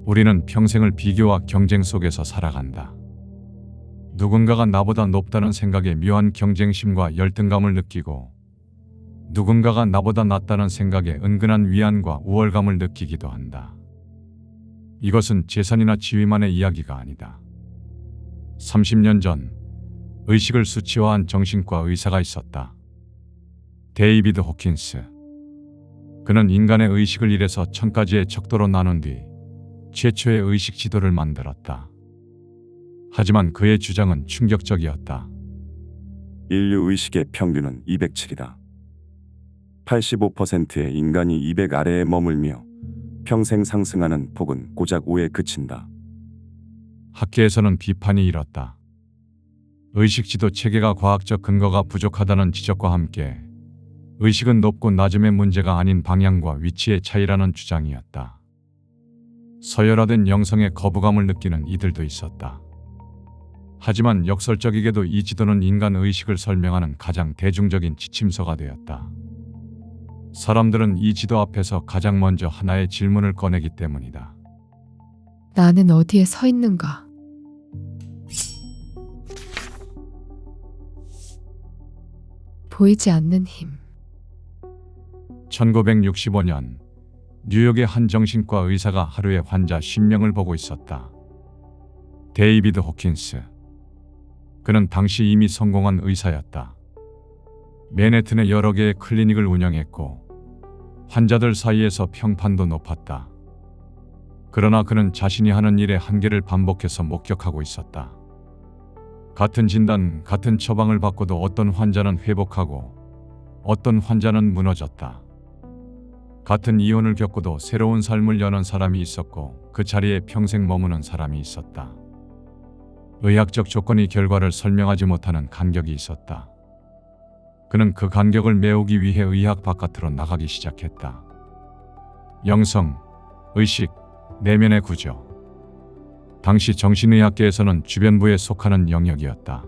우리는 평생을 비교와 경쟁 속에서 살아간다. 누군가가 나보다 높다는 생각에 묘한 경쟁심과 열등감을 느끼고 누군가가 나보다 낫다는 생각에 은근한 위안과 우월감을 느끼기도 한다. 이것은 재산이나 지위만의 이야기가 아니다. 30년 전 의식을 수치화한 정신과 의사가 있었다. 데이비드 호킨스. 그는 인간의 의식을 1에서 1000까지의 척도로 나눈 뒤 최초의 의식 지도를 만들었다. 하지만 그의 주장은 충격적이었다. 인류 의식의 평균은 207이다. 85%의 인간이 200 아래에 머물며 평생 상승하는 폭은 고작 5에 그친다. 학계에서는 비판이 일었다. 의식지도 체계가 과학적 근거가 부족하다는 지적과 함께 의식은 높고 낮음의 문제가 아닌 방향과 위치의 차이라는 주장이었다. 서열화된 영성에 거부감을 느끼는 이들도 있었다. 하지만 역설적이게도 이 지도는 인간 의식을 설명하는 가장 대중적인 지침서가 되었다. 사람들은 이 지도 앞에서 가장 먼저 하나의 질문을 꺼내기 때문이다. 나는 어디에 서 있는가? 보이지 않는 힘. 1965년 뉴욕의 한 정신과 의사가 하루에 환자 10명을 보고 있었다. 데이비드 호킨스. 그는 당시 이미 성공한 의사였다. 맨해튼의 여러 개의 클리닉을 운영했고 환자들 사이에서 평판도 높았다. 그러나 그는 자신이 하는 일의 한계를 반복해서 목격하고 있었다. 같은 진단, 같은 처방을 받고도 어떤 환자는 회복하고 어떤 환자는 무너졌다. 같은 이혼을 겪고도 새로운 삶을 여는 사람이 있었고 그 자리에 평생 머무는 사람이 있었다. 의학적 조건이 결과를 설명하지 못하는 간격이 있었다. 그는 그 간격을 메우기 위해 의학 바깥으로 나가기 시작했다. 영성, 의식, 내면의 구조. 당시 정신의학계에서는 주변부에 속하는 영역이었다.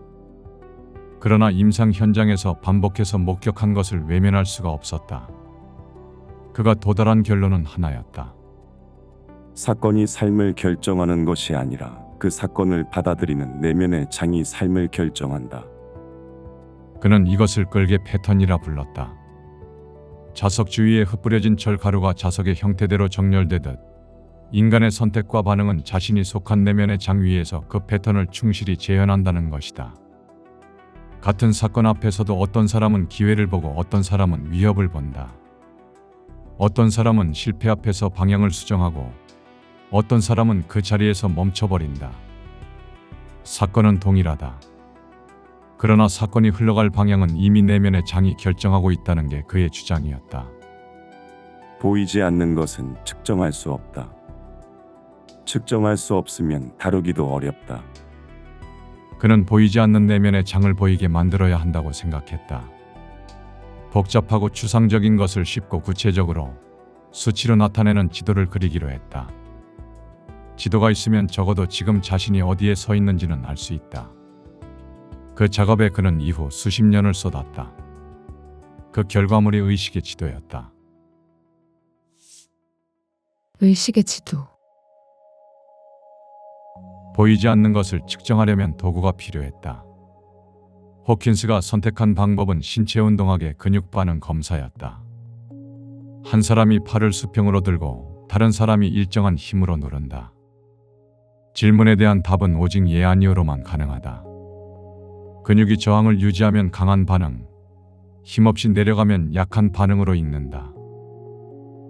그러나 임상 현장에서 반복해서 목격한 것을 외면할 수가 없었다. 그가 도달한 결론은 하나였다. 사건이 삶을 결정하는 것이 아니라 그 사건을 받아들이는 내면의 장이 삶을 결정한다. 그는 이것을 끌게 패턴이라 불렀다. 자석 주위에 흩뿌려진 철가루가 자석의 형태대로 정렬되듯 인간의 선택과 반응은 자신이 속한 내면의 장 위에서 그 패턴을 충실히 재현한다는 것이다. 같은 사건 앞에서도 어떤 사람은 기회를 보고 어떤 사람은 위협을 본다. 어떤 사람은 실패 앞에서 방향을 수정하고 어떤 사람은 그 자리에서 멈춰버린다. 사건은 동일하다. 그러나 사건이 흘러갈 방향은 이미 내면의 장이 결정하고 있다는 게 그의 주장이었다. 보이지 않는 것은 측정할 수 없다. 측정할 수 없으면 다루기도 어렵다. 그는 보이지 않는 내면의 장을 보이게 만들어야 한다고 생각했다. 복잡하고 추상적인 것을 쉽고 구체적으로 수치로 나타내는 지도를 그리기로 했다. 지도가 있으면 적어도 지금 자신이 어디에 서 있는지는 알 수 있다. 그 작업에 그는 이후 수십 년을 쏟았다. 그 결과물이 의식의 지도였다. 의식의 지도. 보이지 않는 것을 측정하려면 도구가 필요했다. 호킨스가 선택한 방법은 신체운동학의 근육 반응 검사였다. 한 사람이 팔을 수평으로 들고 다른 사람이 일정한 힘으로 누른다. 질문에 대한 답은 오직 예 아니오로만 가능하다. 근육이 저항을 유지하면 강한 반응, 힘없이 내려가면 약한 반응으로 읽는다.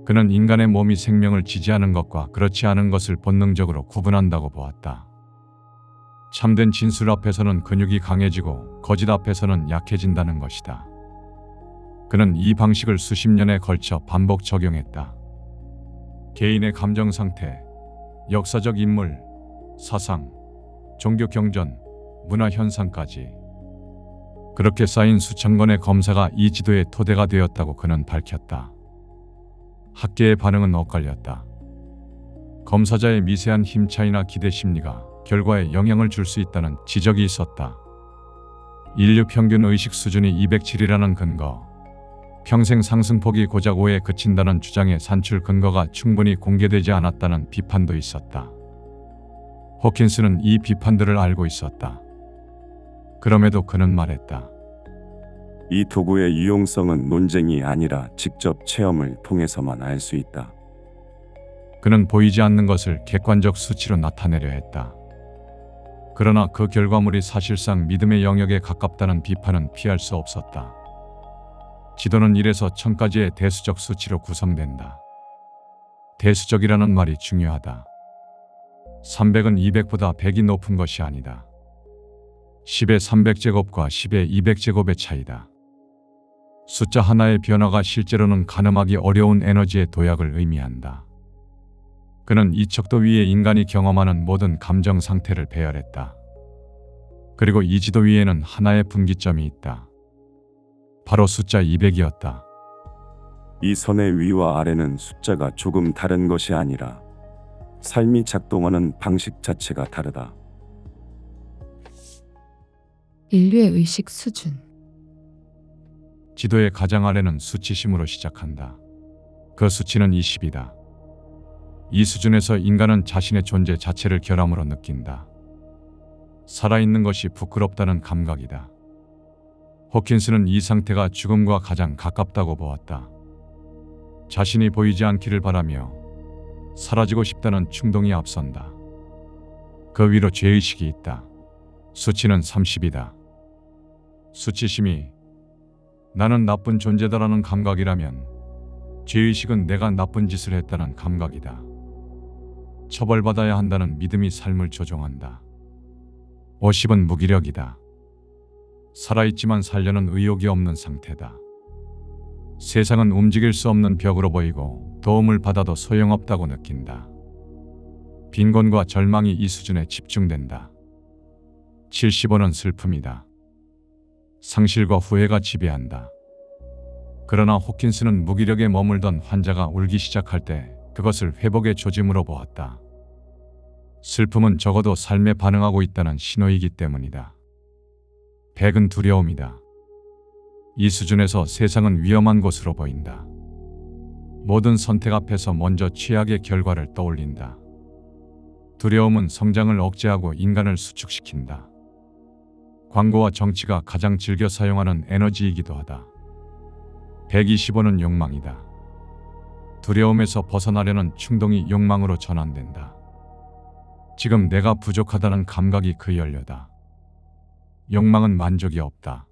그는 인간의 몸이 생명을 지지하는 것과 그렇지 않은 것을 본능적으로 구분한다고 보았다. 참된 진술 앞에서는 근육이 강해지고 거짓 앞에서는 약해진다는 것이다. 그는 이 방식을 수십 년에 걸쳐 반복 적용했다. 개인의 감정 상태, 역사적 인물, 사상, 종교 경전, 문화 현상까지 그렇게 쌓인 수천 건의 검사가 이 지도의 토대가 되었다고 그는 밝혔다. 학계의 반응은 엇갈렸다. 검사자의 미세한 힘 차이나 기대 심리가 결과에 영향을 줄 수 있다는 지적이 있었다. 인류 평균 의식 수준이 207이라는 근거, 평생 상승폭이 고작 5에 그친다는 주장의 산출 근거가 충분히 공개되지 않았다는 비판도 있었다. 호킨스는 이 비판들을 알고 있었다. 그럼에도 그는 말했다. 이 도구의 유용성은 논쟁이 아니라 직접 체험을 통해서만 알 수 있다. 그는 보이지 않는 것을 객관적 수치로 나타내려 했다. 그러나 그 결과물이 사실상 믿음의 영역에 가깝다는 비판은 피할 수 없었다. 지도는 1에서 1000까지의 대수적 수치로 구성된다. 대수적이라는 말이 중요하다. 300은 200보다 100이 높은 것이 아니다. 10의 300제곱과 10의 200제곱의 차이다. 숫자 하나의 변화가 실제로는 가늠하기 어려운 에너지의 도약을 의미한다. 그는 이 척도 위에 인간이 경험하는 모든 감정 상태를 배열했다. 그리고 이 지도 위에는 하나의 분기점이 있다. 바로 숫자 200이었다. 이 선의 위와 아래는 숫자가 조금 다른 것이 아니라 삶이 작동하는 방식 자체가 다르다. 인류의 의식 수준. 지도의 가장 아래는 수치심으로 시작한다. 그 수치는 20이다. 이 수준에서 인간은 자신의 존재 자체를 결함으로 느낀다. 살아있는 것이 부끄럽다는 감각이다. 호킨스는 이 상태가 죽음과 가장 가깝다고 보았다. 자신이 보이지 않기를 바라며 사라지고 싶다는 충동이 앞선다. 그 위로 죄의식이 있다. 수치는 30이다. 수치심이 나는 나쁜 존재다라는 감각이라면 죄의식은 내가 나쁜 짓을 했다는 감각이다. 처벌받아야 한다는 믿음이 삶을 조종한다. 50은 무기력이다. 살아있지만 살려는 의욕이 없는 상태다. 세상은 움직일 수 없는 벽으로 보이고 도움을 받아도 소용없다고 느낀다. 빈곤과 절망이 이 수준에 집중된다. 75는 슬픔이다. 상실과 후회가 지배한다. 그러나 호킨스는 무기력에 머물던 환자가 울기 시작할 때 그것을 회복의 조짐으로 보았다. 슬픔은 적어도 삶에 반응하고 있다는 신호이기 때문이다. 100은 두려움이다. 이 수준에서 세상은 위험한 곳으로 보인다. 모든 선택 앞에서 먼저 최악의 결과를 떠올린다. 두려움은 성장을 억제하고 인간을 수축시킨다. 광고와 정치가 가장 즐겨 사용하는 에너지이기도 하다. 125는 욕망이다. 두려움에서 벗어나려는 충동이 욕망으로 전환된다. 지금 내가 부족하다는 감각이 그 연료다. 욕망은 만족이 없다.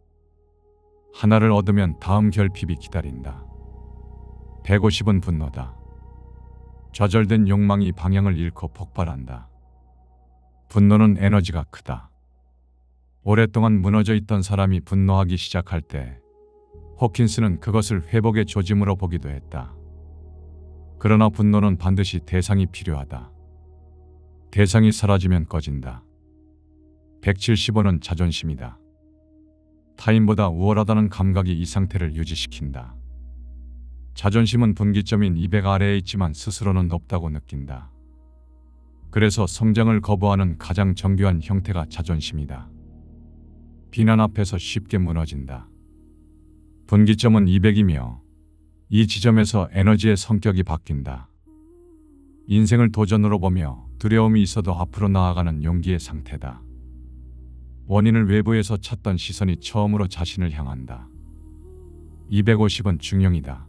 하나를 얻으면 다음 결핍이 기다린다. 150은 분노다. 좌절된 욕망이 방향을 잃고 폭발한다. 분노는 에너지가 크다. 오랫동안 무너져 있던 사람이 분노하기 시작할 때 호킨스는 그것을 회복의 조짐으로 보기도 했다. 그러나 분노는 반드시 대상이 필요하다. 대상이 사라지면 꺼진다. 175는 자존심이다. 타인보다 우월하다는 감각이 이 상태를 유지시킨다. 자존심은 분기점인 200 아래에 있지만 스스로는 높다고 느낀다. 그래서 성장을 거부하는 가장 정교한 형태가 자존심이다. 비난 앞에서 쉽게 무너진다. 분기점은 200이며 이 지점에서 에너지의 성격이 바뀐다. 인생을 도전으로 보며 두려움이 있어도 앞으로 나아가는 용기의 상태다. 원인을 외부에서 찾던 시선이 처음으로 자신을 향한다. 250은 중용이다.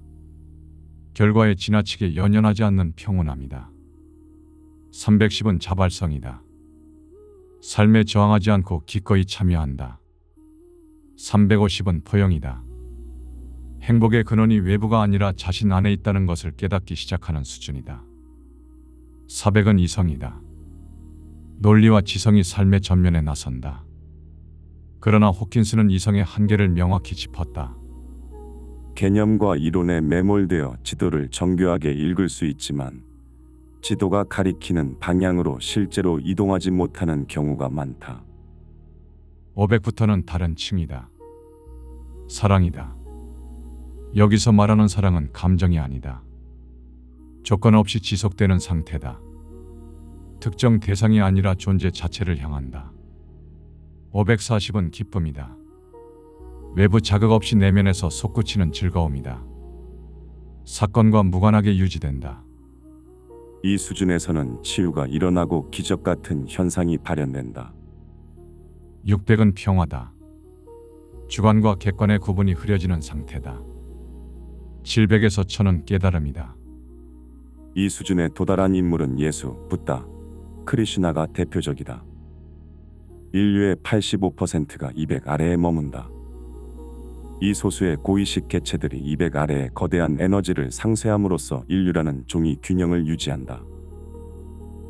결과에 지나치게 연연하지 않는 평온함이다. 310은 자발성이다. 삶에 저항하지 않고 기꺼이 참여한다. 350은 포용이다. 행복의 근원이 외부가 아니라 자신 안에 있다는 것을 깨닫기 시작하는 수준이다. 400은 이성이다. 논리와 지성이 삶의 전면에 나선다. 그러나 호킨스는 이성의 한계를 명확히 짚었다. 개념과 이론에 매몰되어 지도를 정교하게 읽을 수 있지만 지도가 가리키는 방향으로 실제로 이동하지 못하는 경우가 많다. 500부터는 다른 층이다. 사랑이다. 여기서 말하는 사랑은 감정이 아니다. 조건 없이 지속되는 상태다. 특정 대상이 아니라 존재 자체를 향한다. 540은 기쁨이다. 외부 자극 없이 내면에서 솟구치는 즐거움이다. 사건과 무관하게 유지된다. 이 수준에서는 치유가 일어나고 기적 같은 현상이 발현된다. 600은 평화다. 주관과 객관의 구분이 흐려지는 상태다. 700에서 1000은 깨달음이다. 이 수준에 도달한 인물은 예수, 붓다, 크리슈나가 대표적이다. 인류의 85%가 200 아래에 머문다. 이 소수의 고의식 개체들이 200 아래의 거대한 에너지를 상쇄함으로써 인류라는 종이 균형을 유지한다.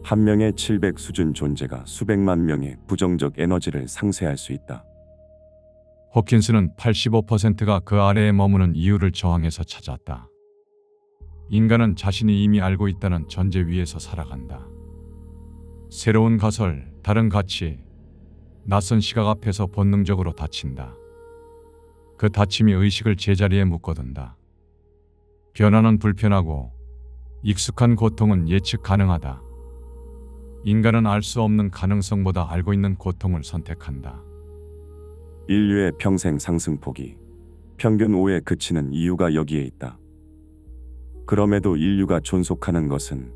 한 명의 700 수준 존재가 수백만 명의 부정적 에너지를 상쇄할 수 있다. 호킨스는 85%가 그 아래에 머무는 이유를 저항해서 찾았다. 인간은 자신이 이미 알고 있다는 전제 위에서 살아간다. 새로운 가설, 다른 가치, 낯선 시각 앞에서 본능적으로 다친다. 그 다침이 의식을 제자리에 묶어둔다. 변화는 불편하고 익숙한 고통은 예측 가능하다. 인간은 알 수 없는 가능성보다 알고 있는 고통을 선택한다. 인류의 평생 상승폭이 평균 5에 그치는 이유가 여기에 있다. 그럼에도 인류가 존속하는 것은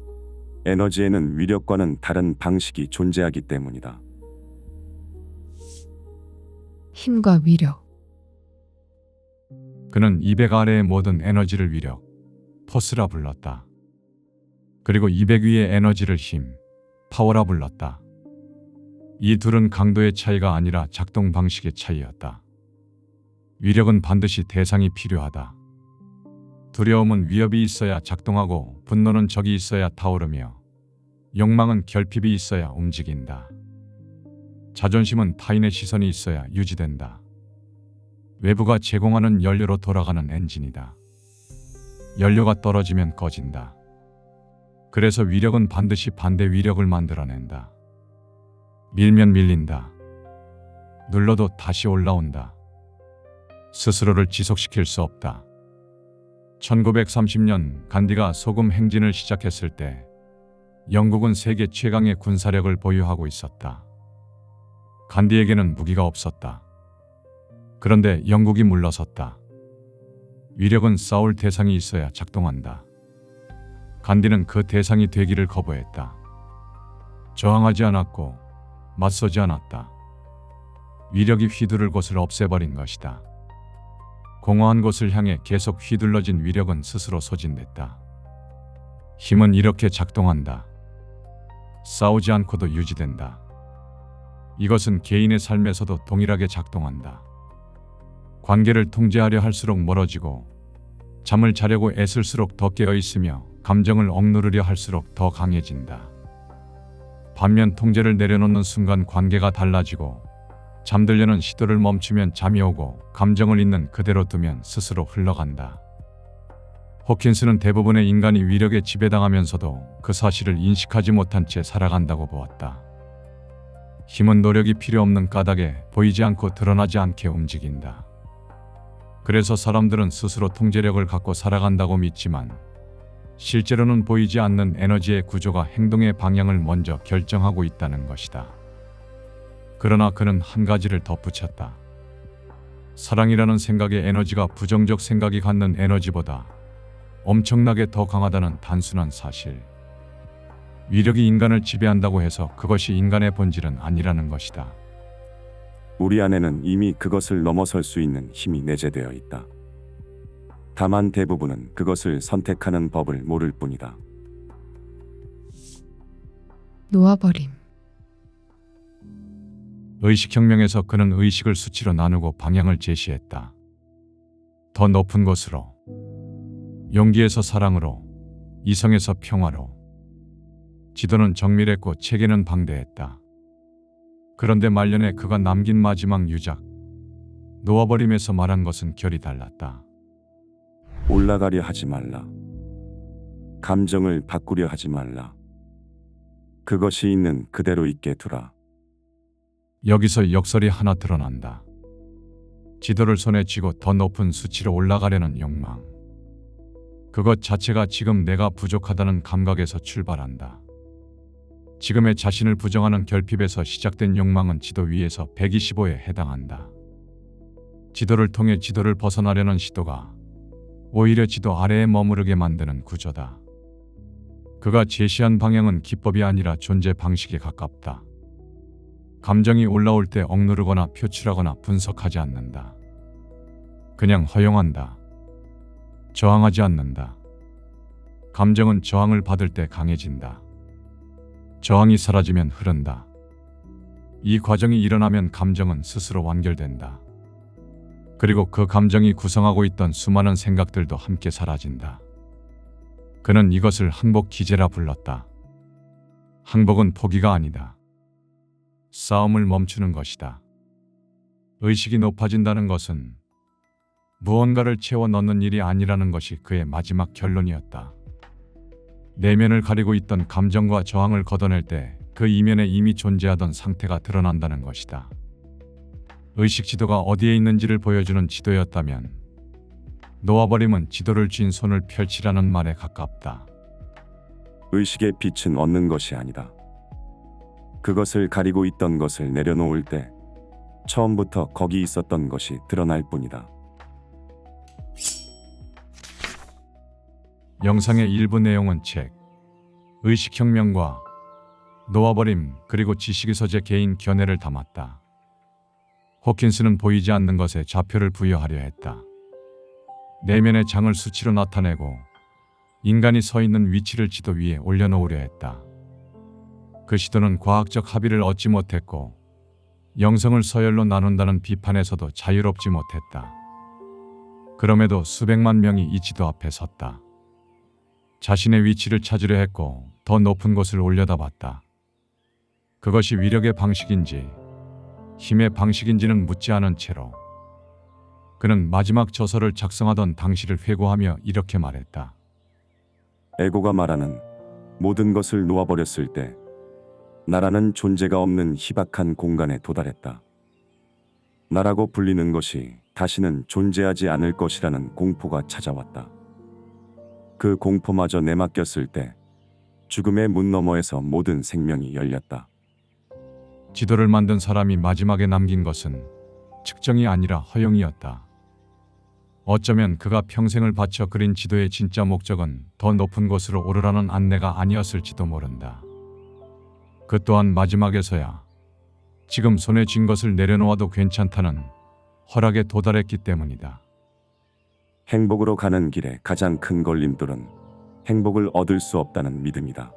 에너지에는 위력과는 다른 방식이 존재하기 때문이다. 힘과 위력. 그는 200 아래의 모든 에너지를 위력, 포스라 불렀다. 그리고 200 위의 에너지를 힘, 파워라 불렀다. 이 둘은 강도의 차이가 아니라 작동 방식의 차이였다. 위력은 반드시 대상이 필요하다. 두려움은 위협이 있어야 작동하고 분노는 적이 있어야 타오르며 욕망은 결핍이 있어야 움직인다. 자존심은 타인의 시선이 있어야 유지된다. 외부가 제공하는 연료로 돌아가는 엔진이다. 연료가 떨어지면 꺼진다. 그래서 위력은 반드시 반대 위력을 만들어낸다. 밀면 밀린다. 눌러도 다시 올라온다. 스스로를 지속시킬 수 없다. 1930년 간디가 소금 행진을 시작했을 때 영국은 세계 최강의 군사력을 보유하고 있었다. 간디에게는 무기가 없었다. 그런데 영국이 물러섰다. 위력은 싸울 대상이 있어야 작동한다. 간디는 그 대상이 되기를 거부했다. 저항하지 않았고 맞서지 않았다. 위력이 휘두를 곳을 없애버린 것이다. 공허한 곳을 향해 계속 휘둘러진 위력은 스스로 소진됐다. 힘은 이렇게 작동한다. 싸우지 않고도 유지된다. 이것은 개인의 삶에서도 동일하게 작동한다. 관계를 통제하려 할수록 멀어지고 잠을 자려고 애쓸수록 더 깨어 있으며 감정을 억누르려 할수록 더 강해진다. 반면 통제를 내려놓는 순간 관계가 달라지고 잠들려는 시도를 멈추면 잠이 오고 감정을 있는 그대로 두면 스스로 흘러간다. 호킨스는 대부분의 인간이 위력에 지배당하면서도 그 사실을 인식하지 못한 채 살아간다고 보았다. 힘은 노력이 필요 없는 까닭에 보이지 않고 드러나지 않게 움직인다. 그래서 사람들은 스스로 통제력을 갖고 살아간다고 믿지만 실제로는 보이지 않는 에너지의 구조가 행동의 방향을 먼저 결정하고 있다는 것이다. 그러나 그는 한 가지를 덧붙였다. 사랑이라는 생각의 에너지가 부정적 생각이 갖는 에너지보다 엄청나게 더 강하다는 단순한 사실. 위력이 인간을 지배한다고 해서 그것이 인간의 본질은 아니라는 것이다. 우리 안에는 이미 그것을 넘어설 수 있는 힘이 내재되어 있다. 다만 대부분은 그것을 선택하는 법을 모를 뿐이다. 놓아버림. 의식혁명에서 그는 의식을 수치로 나누고 방향을 제시했다. 더 높은 곳으로, 용기에서 사랑으로, 이성에서 평화로. 지도는 정밀했고 체계는 방대했다. 그런데 말년에 그가 남긴 마지막 유작, 놓아버림에서 말한 것은 결이 달랐다. 올라가려 하지 말라. 감정을 바꾸려 하지 말라. 그것이 있는 그대로 있게 두라. 여기서 역설이 하나 드러난다. 지도를 손에 쥐고 더 높은 수치로 올라가려는 욕망. 그것 자체가 지금 내가 부족하다는 감각에서 출발한다. 지금의 자신을 부정하는 결핍에서 시작된 욕망은 지도 위에서 125에 해당한다. 지도를 통해 지도를 벗어나려는 시도가 오히려 지도 아래에 머무르게 만드는 구조다. 그가 제시한 방향은 기법이 아니라 존재 방식에 가깝다. 감정이 올라올 때 억누르거나 표출하거나 분석하지 않는다. 그냥 허용한다. 저항하지 않는다. 감정은 저항을 받을 때 강해진다. 저항이 사라지면 흐른다. 이 과정이 일어나면 감정은 스스로 완결된다. 그리고 그 감정이 구성하고 있던 수많은 생각들도 함께 사라진다. 그는 이것을 항복 기제라 불렀다. 항복은 포기가 아니다. 싸움을 멈추는 것이다. 의식이 높아진다는 것은 무언가를 채워 넣는 일이 아니라는 것이 그의 마지막 결론이었다. 내면을 가리고 있던 감정과 저항을 걷어낼 때 그 이면에 이미 존재하던 상태가 드러난다는 것이다. 의식 지도가 어디에 있는지를 보여주는 지도였다면 놓아버림은 지도를 쥔 손을 펼치라는 말에 가깝다. 의식의 빛은 얻는 것이 아니다. 그것을 가리고 있던 것을 내려놓을 때 처음부터 거기 있었던 것이 드러날 뿐이다. 영상의 일부 내용은 책, 의식혁명과 놓아버림 그리고 지식의 서재 개인 견해를 담았다. 호킨스는 보이지 않는 것에 좌표를 부여하려 했다. 내면의 장을 수치로 나타내고 인간이 서 있는 위치를 지도 위에 올려놓으려 했다. 그 시도는 과학적 합의를 얻지 못했고 영성을 서열로 나눈다는 비판에서도 자유롭지 못했다. 그럼에도 수백만 명이 이 지도 앞에 섰다. 자신의 위치를 찾으려 했고 더 높은 곳을 올려다봤다. 그것이 위력의 방식인지 힘의 방식인지는 묻지 않은 채로 그는 마지막 저서를 작성하던 당시를 회고하며 이렇게 말했다. 에고가 말하는 모든 것을 놓아버렸을 때 나라는 존재가 없는 희박한 공간에 도달했다. 나라고 불리는 것이 다시는 존재하지 않을 것이라는 공포가 찾아왔다. 그 공포마저 내맡겼을 때 죽음의 문 너머에서 모든 생명이 열렸다. 지도를 만든 사람이 마지막에 남긴 것은 측정이 아니라 허용이었다. 어쩌면 그가 평생을 바쳐 그린 지도의 진짜 목적은 더 높은 곳으로 오르라는 안내가 아니었을지도 모른다. 그 또한 마지막에서야 지금 손에 쥔 것을 내려놓아도 괜찮다는 허락에 도달했기 때문이다. 행복으로 가는 길에 가장 큰 걸림돌은 행복을 얻을 수 없다는 믿음이다.